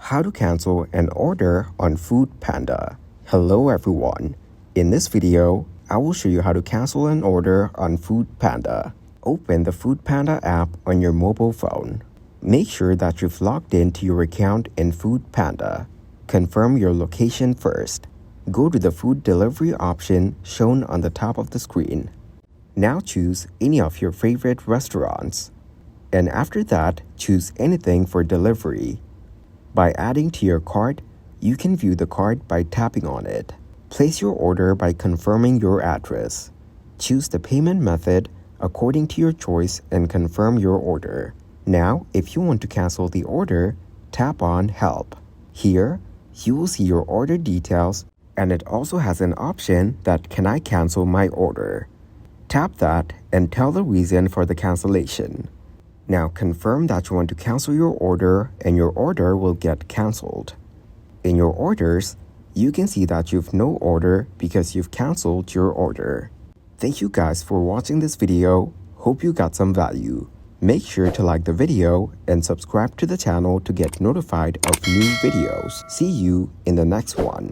How to cancel an order on Foodpanda. Hello everyone. In this video, I will show you how to cancel an order on Foodpanda. Open the Foodpanda app on your mobile phone. Make sure that you've logged into your account in Foodpanda. Confirm your location first. Go to the food delivery option shown on the top of the screen. Now choose any of your favorite restaurants. And after that, choose anything for delivery. By adding to your cart, you can view the cart by tapping on it. Place your order by confirming your address. Choose the payment method according to your choice and confirm your order. Now, if you want to cancel the order, tap on Help. Here, you will see your order details, and it also has an option that Can I cancel my order? Tap that and tell the reason for the cancellation. Now confirm that you want to cancel your order and your order will get cancelled. In your orders, you can see that you've no order because you've cancelled your order. Thank you guys for watching this video. Hope you got some value. Make sure to like the video and subscribe to the channel to get notified of new videos. See you in the next one.